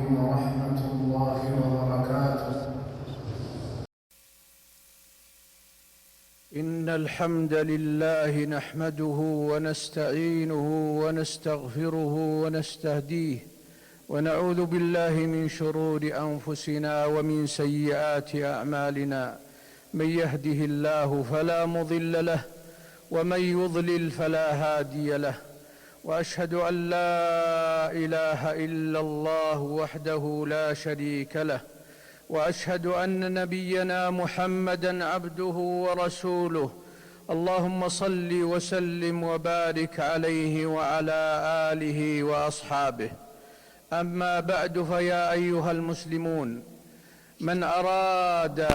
عليكم ورحمة الله وبركاته. إن الحمد لله نحمده ونستعينه ونستغفره ونستهديه ونعوذ بالله من شرور أنفسنا ومن سيئات أعمالنا. من يهده الله فلا مضل له ومن يضلل فلا هادي له، وأشهد أن لا إله إلا الله وحده لا شريك له، وأشهد أن نبينا محمدًا عبده ورسوله. اللهم صل وسلم وبارك عليه وعلى آله وأصحابه. أما بعد، فيا أيها المسلمون، من أراد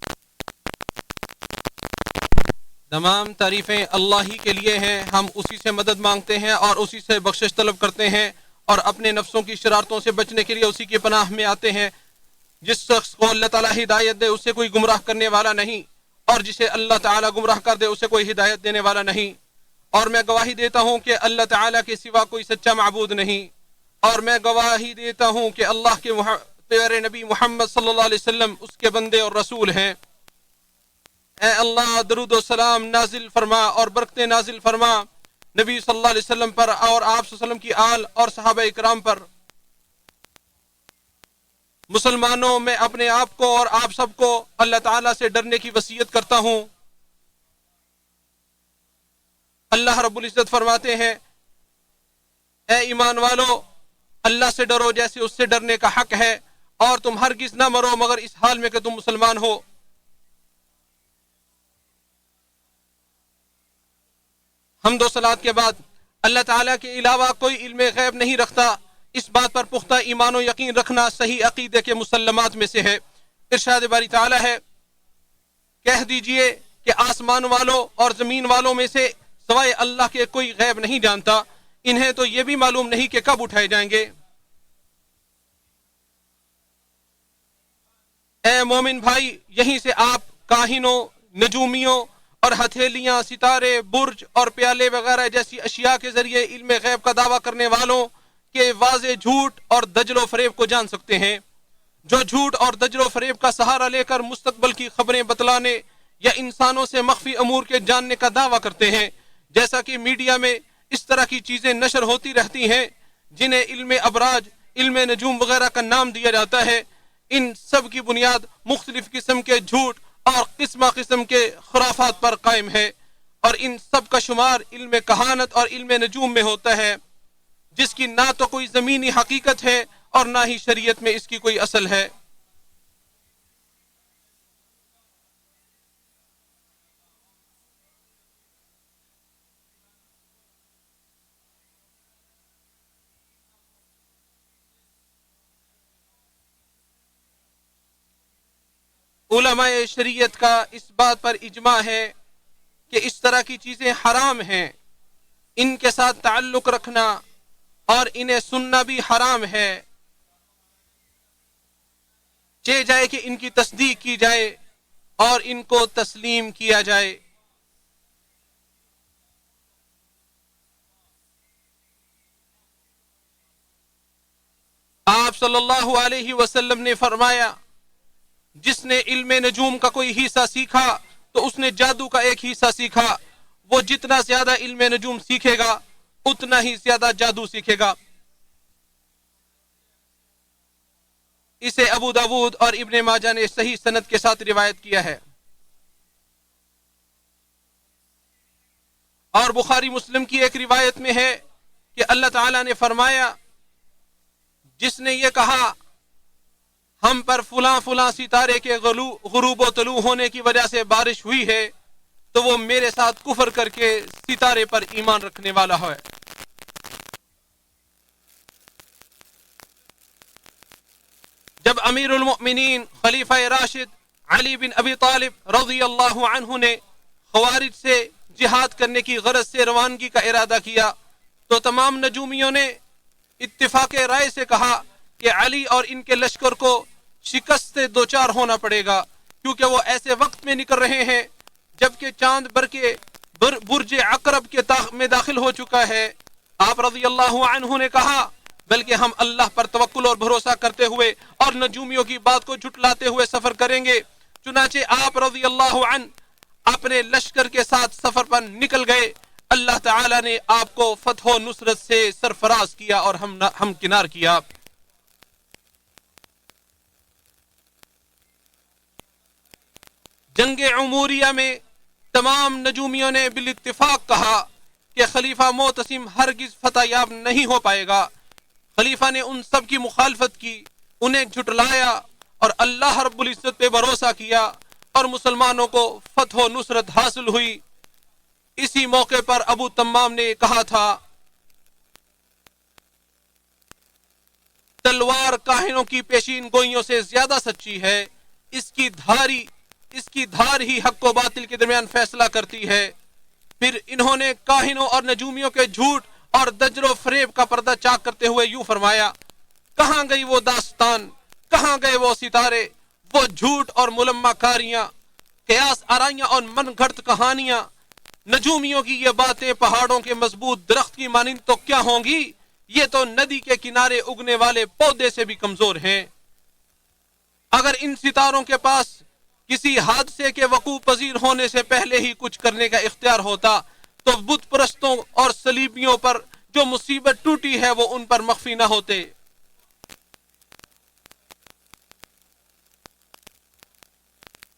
تمام تعریفیں اللہ ہی کے لیے ہیں. ہم اسی سے مدد مانگتے ہیں اور اسی سے بخشش طلب کرتے ہیں اور اپنے نفسوں کی شرارتوں سے بچنے کے لیے اسی کی پناہ میں آتے ہیں. جس شخص کو اللہ تعالیٰ ہدایت دے اسے کوئی گمراہ کرنے والا نہیں، اور جسے اللہ تعالیٰ گمراہ کر دے اسے کوئی ہدایت دینے والا نہیں. اور میں گواہی دیتا ہوں کہ اللہ تعالیٰ کے سوا کوئی سچا معبود نہیں، اور میں گواہی دیتا ہوں کہ اللہ کے پیارے نبی محمد صلی اللہ علیہ وسلم اس کے بندے اور رسول ہیں. اے اللہ درود و سلام نازل فرما اور برکتیں نازل فرما نبی صلی اللہ علیہ وسلم پر اور آپ صلی اللہ علیہ وسلم کی آل اور صحابہ اکرام پر. مسلمانوں، میں اپنے آپ کو اور آپ سب کو اللہ تعالیٰ سے ڈرنے کی وصیت کرتا ہوں. اللہ رب العزت فرماتے ہیں، اے ایمان والو، اللہ سے ڈرو جیسے اس سے ڈرنے کا حق ہے، اور تم ہرگز نہ مرو مگر اس حال میں کہ تم مسلمان ہو. حمد و صلات کے بعد اللہ تعالیٰ کے علاوہ کوئی علم غیب نہیں رکھتا، اس بات پر پختہ ایمان و یقین رکھنا صحیح عقیدے کے مسلمات میں سے ہے. ارشاد باری تعالیٰ ہے، کہہ دیجئے کہ آسمان والوں اور زمین والوں میں سے سوائے اللہ کے کوئی غیب نہیں جانتا، انہیں تو یہ بھی معلوم نہیں کہ کب اٹھائے جائیں گے. اے مومن بھائی، یہیں سے آپ کاہنوں، نجومیوں اور ہتھیلیاں، ستارے، برج اور پیالے وغیرہ جیسی اشیاء کے ذریعے علم غیب کا دعویٰ کرنے والوں کے واضح جھوٹ اور دجل و فریب کو جان سکتے ہیں. جو جھوٹ اور دجل و فریب کا سہارا لے کر مستقبل کی خبریں بتلانے یا انسانوں سے مخفی امور کے جاننے کا دعویٰ کرتے ہیں، جیسا کہ میڈیا میں اس طرح کی چیزیں نشر ہوتی رہتی ہیں جنہیں علم ابراج، علم نجوم وغیرہ کا نام دیا جاتا ہے، ان سب کی بنیاد مختلف قسم کے جھوٹ اور قسمہ قسم کے خرافات پر قائم ہے، اور ان سب کا شمار علم کہانت اور علم نجوم میں ہوتا ہے، جس کی نہ تو کوئی زمینی حقیقت ہے اور نہ ہی شریعت میں اس کی کوئی اصل ہے. علماء شریعت کا اس بات پر اجماع ہے کہ اس طرح کی چیزیں حرام ہیں، ان کے ساتھ تعلق رکھنا اور انہیں سننا بھی حرام ہے، چاہے جائے کہ ان کی تصدیق کی جائے اور ان کو تسلیم کیا جائے. آپ صلی اللہ علیہ وسلم نے فرمایا، جس نے علم نجوم کا کوئی حصہ سیکھا تو اس نے جادو کا ایک حصہ سیکھا. وہ جتنا زیادہ علم نجوم سیکھے گا اتنا ہی زیادہ جادو سیکھے گا. اسے ابو داود اور ابن ماجہ نے صحیح سند کے ساتھ روایت کیا ہے. اور بخاری مسلم کی ایک روایت میں ہے کہ اللہ تعالیٰ نے فرمایا، جس نے یہ کہا ہم پر فلاں فلاں ستارے کے غروب و طلوع ہونے کی وجہ سے بارش ہوئی ہے، تو وہ میرے ساتھ کفر کر کے ستارے پر ایمان رکھنے والا ہے. جب امیر المؤمنین خلیفہ راشد علی بن ابی طالب رضی اللہ عنہ نے خوارج سے جہاد کرنے کی غرض سے روانگی کا ارادہ کیا، تو تمام نجومیوں نے اتفاق رائے سے کہا کہ علی اور ان کے لشکر کو شکست سے دوچار ہونا پڑے گا، کیونکہ وہ ایسے وقت میں نکل رہے ہیں جبکہ چاند برج عقرب کے میں داخل ہو چکا ہے. آپ رضی اللہ عنہ نے کہا، بلکہ ہم اللہ پر توکل اور بھروسہ کرتے ہوئے اور نجومیوں کی بات کو جھٹلاتے ہوئے سفر کریں گے۔ چنانچہ آپ رضی اللہ عنہ اپنے لشکر کے ساتھ سفر پر نکل گئے۔ اللہ تعالی نے آپ کو فتح و نصرت سے سرفراز کیا اور ہم کنار کیا۔ جنگ عموریہ میں تمام نجومیوں نے بالاتفاق کہا کہ خلیفہ معتصم ہرگز فتح یاب نہیں ہو پائے گا۔ خلیفہ نے ان سب کی مخالفت کی، انہیں جھٹلایا اور اللہ رب العزت پہ بھروسہ کیا اور مسلمانوں کو فتح و نصرت حاصل ہوئی۔ اسی موقع پر ابو تمام نے کہا تھا، تلوار کاہنوں کی پیشین گوئیوں سے زیادہ سچی ہے، اس کی دھار ہی حق و باطل کے درمیان فیصلہ کرتی ہے۔ پھر انہوں نے کاہنوں اور نجومیوں کے جھوٹ اور دجل و فریب کا پردہ چاک کرتے ہوئے یوں فرمایا، کہاں گئی وہ داستان، کہاں گئے وہ ستارے، وہ جھوٹ اور ملمہ کاریاں، قیاس آرائیاں اور من گھڑت کہانیاں۔ نجومیوں کی یہ باتیں پہاڑوں کے مضبوط درخت کی مانند تو کیا ہوں گی، یہ تو ندی کے کنارے اگنے والے پودے سے بھی کمزور ہیں۔ اگر ان ستاروں کے پاس کسی حادثے کے وقوع پذیر ہونے سے پہلے ہی کچھ کرنے کا اختیار ہوتا تو بت پرستوں اور صلیبیوں پر جو مصیبت ٹوٹی ہے وہ ان پر مخفی نہ ہوتے۔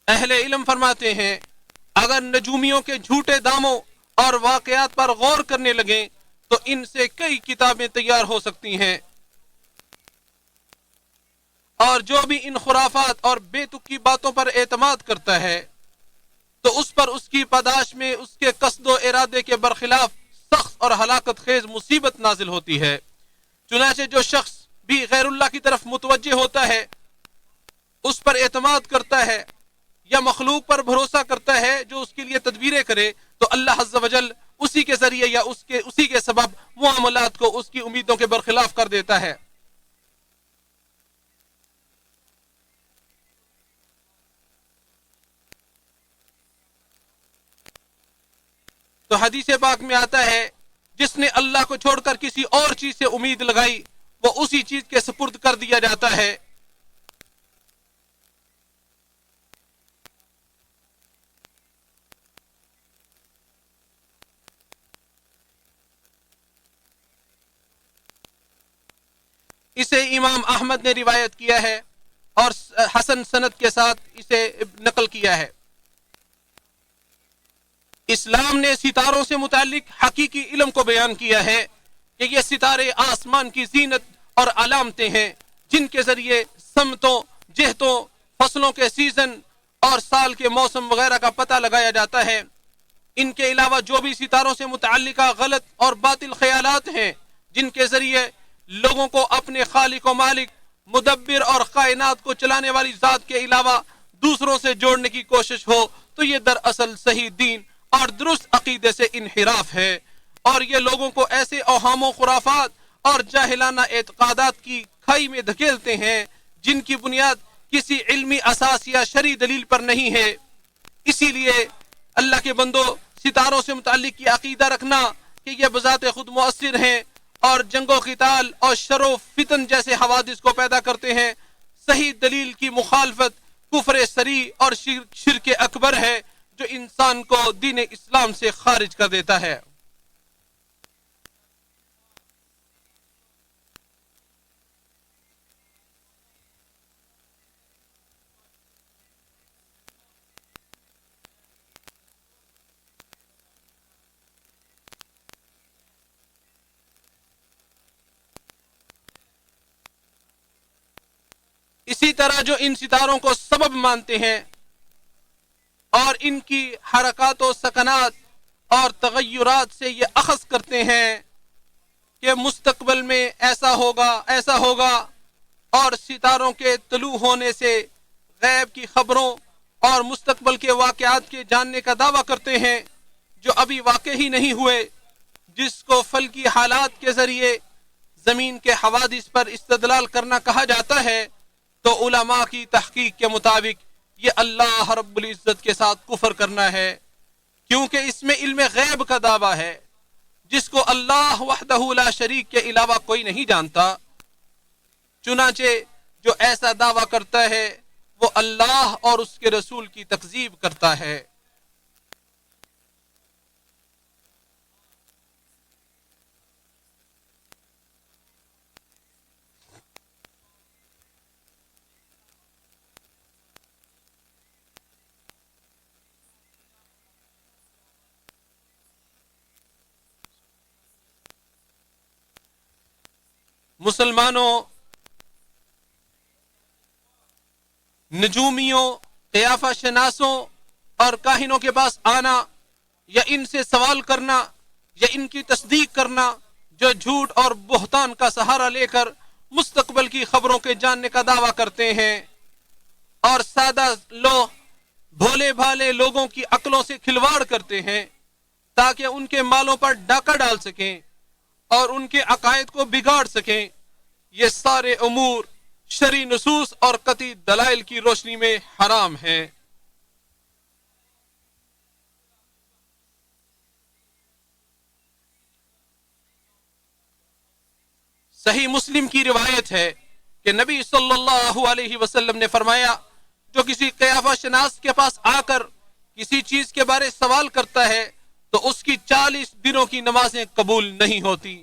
اہل علم فرماتے ہیں، اگر نجومیوں کے جھوٹے داموں اور واقعات پر غور کرنے لگیں تو ان سے کئی کتابیں تیار ہو سکتی ہیں، اور جو بھی ان خرافات اور بے تکی باتوں پر اعتماد کرتا ہے تو اس پر اس کی پاداش میں اس کے قصد و ارادے کے برخلاف سخت اور ہلاکت خیز مصیبت نازل ہوتی ہے۔ چنانچہ جو شخص بھی غیر اللہ کی طرف متوجہ ہوتا ہے، اس پر اعتماد کرتا ہے یا مخلوق پر بھروسہ کرتا ہے جو اس کے لیے تدبیریں کرے، تو اللہ عز و جل اسی کے ذریعے یا اسی کے سبب معاملات کو اس کی امیدوں کے برخلاف کر دیتا ہے۔ تو حدیث پاک میں آتا ہے، جس نے اللہ کو چھوڑ کر کسی اور چیز سے امید لگائی وہ اسی چیز کے سپرد کر دیا جاتا ہے۔ اسے امام احمد نے روایت کیا ہے اور حسن سند کے ساتھ اسے نقل کیا ہے۔ اسلام نے ستاروں سے متعلق حقیقی علم کو بیان کیا ہے کہ یہ ستارے آسمان کی زینت اور علامتیں ہیں جن کے ذریعے سمتوں، جہتوں، فصلوں کے سیزن اور سال کے موسم وغیرہ کا پتہ لگایا جاتا ہے۔ ان کے علاوہ جو بھی ستاروں سے متعلقہ غلط اور باطل خیالات ہیں جن کے ذریعے لوگوں کو اپنے خالق و مالک، مدبر اور کائنات کو چلانے والی ذات کے علاوہ دوسروں سے جوڑنے کی کوشش ہو، تو یہ دراصل صحیح دین اور درست عقیدے سے انحراف ہے، اور یہ لوگوں کو ایسے اوہام و خرافات اور جاہلانہ اعتقادات کی کھائی میں دھکیلتے ہیں جن کی بنیاد کسی علمی اساس یا شرعی دلیل پر نہیں ہے۔ اسی لیے اللہ کے بندو، ستاروں سے متعلق یہ عقیدہ رکھنا کہ یہ بذات خود مؤثر ہیں اور جنگ و قتال اور شر و فتن جیسے حوادث کو پیدا کرتے ہیں، صحیح دلیل کی مخالفت کفر صریح اور شرک اکبر ہے جو انسان کو دین اسلام سے خارج کر دیتا ہے۔ اسی طرح جو ان ستاروں کو سبب مانتے ہیں اور ان کی حرکات و سکنات اور تغیرات سے یہ اخذ کرتے ہیں کہ مستقبل میں ایسا ہوگا اور ستاروں کے طلوع ہونے سے غیب کی خبروں اور مستقبل کے واقعات کے جاننے کا دعویٰ کرتے ہیں جو ابھی واقع ہی نہیں ہوئے، جس کو فلکی حالات کے ذریعے زمین کے حوادث پر استدلال کرنا کہا جاتا ہے، تو علماء کی تحقیق کے مطابق یہ اللہ رب العزت کے ساتھ کفر کرنا ہے، کیونکہ اس میں علم غیب کا دعویٰ ہے جس کو اللہ وحدہ لا شریک کے علاوہ کوئی نہیں جانتا، چنانچہ جو ایسا دعویٰ کرتا ہے وہ اللہ اور اس کے رسول کی تکذیب کرتا ہے۔ مسلمانوں، نجومیوں، قیافہ شناسوں اور کاہنوں کے پاس آنا یا ان سے سوال کرنا یا ان کی تصدیق کرنا جو جھوٹ اور بہتان کا سہارا لے کر مستقبل کی خبروں کے جاننے کا دعویٰ کرتے ہیں اور سادہ لوگ بھولے بھالے لوگوں کی عقلوں سے کھلواڑ کرتے ہیں تاکہ ان کے مالوں پر ڈاکہ ڈال سکیں اور ان کے عقائد کو بگاڑ سکیں، یہ سارے امور شرعی نصوص اور قطعی دلائل کی روشنی میں حرام ہیں۔ صحیح مسلم کی روایت ہے کہ نبی صلی اللہ علیہ وسلم نے فرمایا، جو کسی قیافہ شناس کے پاس آ کر کسی چیز کے بارے سوال کرتا ہے تو اس کی 40 دنوں کی نمازیں قبول نہیں ہوتی۔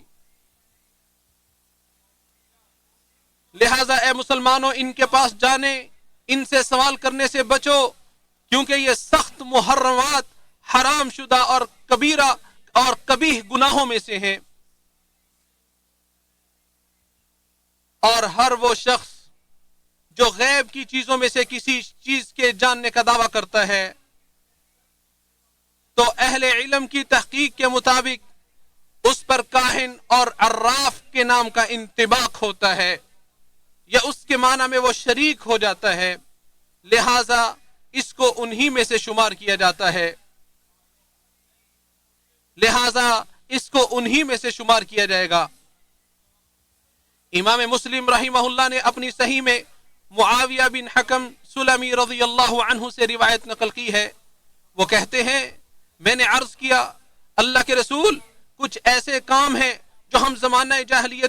لہذا اے مسلمانوں، ان کے پاس جانے، ان سے سوال کرنے سے بچو، کیونکہ یہ سخت محرمات، حرام شدہ اور کبیرہ اور قبیح گناہوں میں سے ہیں۔ اور ہر وہ شخص جو غیب کی چیزوں میں سے کسی چیز کے جاننے کا دعویٰ کرتا ہے تو اہل علم کی تحقیق کے مطابق اس پر کاہن اور عراف کے نام کا انطباق ہوتا ہے، یا اس کے معنی میں وہ شریک ہو جاتا ہے، لہذا اس کو انہی میں سے شمار کیا جاتا ہے، لہذا اس کو انہی میں سے شمار کیا جائے گا۔ امام مسلم رحمہ اللہ نے اپنی صحیح میں معاویہ بن حکم سلمی رضی اللہ عنہ سے روایت نقل کی ہے، وہ کہتے ہیں، میں نے عرض کیا، اللہ کے رسول، کچھ ایسے کام ہیں جو ہم زمانہ جاہلیت